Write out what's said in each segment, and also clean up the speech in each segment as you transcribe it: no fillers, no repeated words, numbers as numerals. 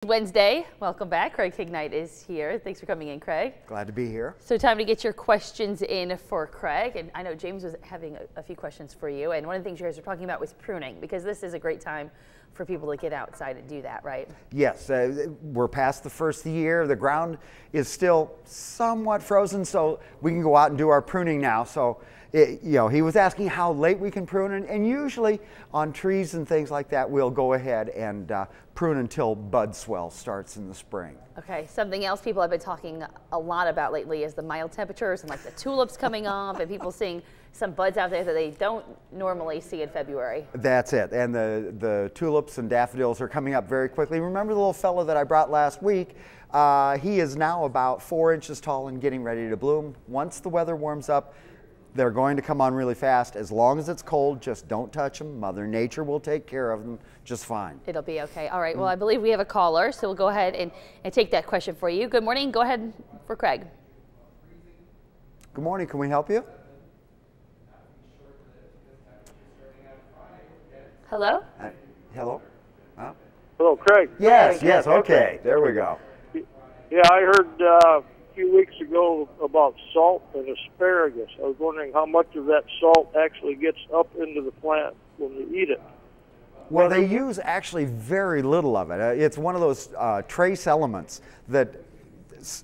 Wednesday. Welcome back. Craig Hignite is here. Thanks for coming in, Craig. Glad to be here. So time to get your questions in for Craig. And I know James was having a few questions for you. And one of the things you guys were talking about was pruning, because this is a great time for people to get outside and do that, right? Yes, we're past the first of the year. The ground is still somewhat frozen, so we can go out and do our pruning now. So, he was asking how late we can prune, and usually on trees and things like that, we'll go ahead and prune until bud swell starts in the spring. Okay, something else people have been talking a lot about lately is the mild temperatures and like the tulips coming off and people seeing some buds out there that they don't normally see in February. That's it, and the tulips and daffodils are coming up very quickly. Remember the little fellow that I brought last week? He is now about 4 inches tall and getting ready to bloom. Once the weather warms up, they're going to come on really fast. As long as it's cold, just don't touch them. Mother Nature will take care of them just fine. It'll be okay. All right, well, I believe we have a caller, so we'll go ahead and take that question for you. Good morning. Go ahead for Craig. Good morning. Can we help you? Hello? Hello? Hello, Craig. Yes, okay. There we go. Yeah, I heard a few weeks ago about salt and asparagus. I was wondering how much of that salt actually gets up into the plant when we eat it. Well, they use actually very little of it. It's one of those trace elements that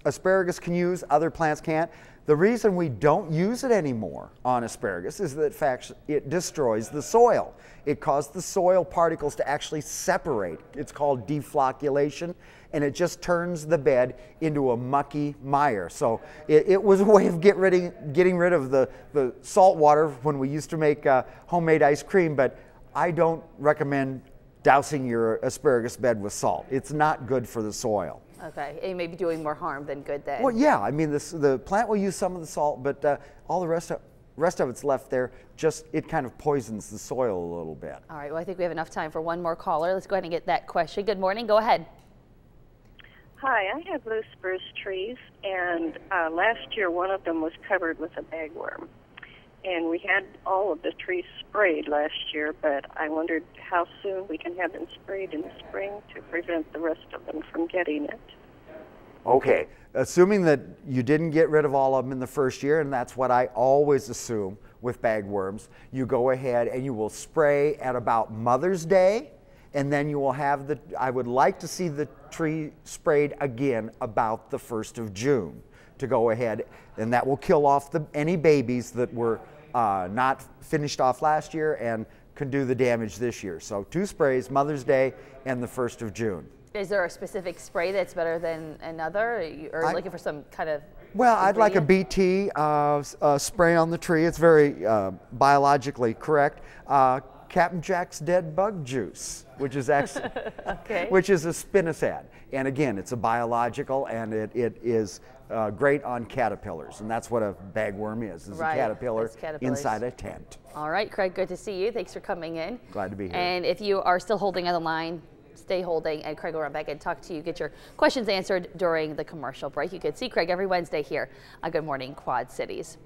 asparagus can use, other plants can't. The reason we don't use it anymore on asparagus is that in fact it destroys the soil. It caused the soil particles to actually separate. It's called deflocculation, and it just turns the bed into a mucky mire. So it was a way of getting rid of the salt water when we used to make homemade ice cream, but I don't recommend dousing your asparagus bed with salt. It's not good for the soil. Okay, and maybe doing more harm than good then. Well, yeah, I mean, the plant will use some of the salt, but all the rest of it's left there, it kind of poisons the soil a little bit. All right, well, I think we have enough time for one more caller. Let's go ahead and get that question. Good morning, go ahead. Hi, I have loose spruce trees, and last year one of them was covered with a bagworm. And we had all of the trees sprayed last year, but I wondered how soon we can have them sprayed in the spring to prevent the rest of them from getting it. Okay, assuming that you didn't get rid of all of them in the first year, and that's what I always assume with bagworms, you go ahead and you will spray at about Mother's Day, and then you will have I would like to see the tree sprayed again about the 1st of June to go ahead, and that will kill off any babies that were not finished off last year and can do the damage this year. So 2 sprays, Mother's Day and the 1st of June. Is there a specific spray that's better than another, or looking for some kind of Well, I'd like a BT spray on the tree. It's very biologically correct. Captain Jack's Dead Bug Juice, which is actually which is a spinosad. And again, it's a biological, and it is great on caterpillars, and that's what a bagworm is a caterpillar inside a tent. All right, Craig, good to see you. Thanks for coming in. Glad to be here. And if you are still holding on the line, stay holding, and Craig will run back and talk to you, get your questions answered during the commercial break. You can see Craig every Wednesday here on Good Morning Quad Cities.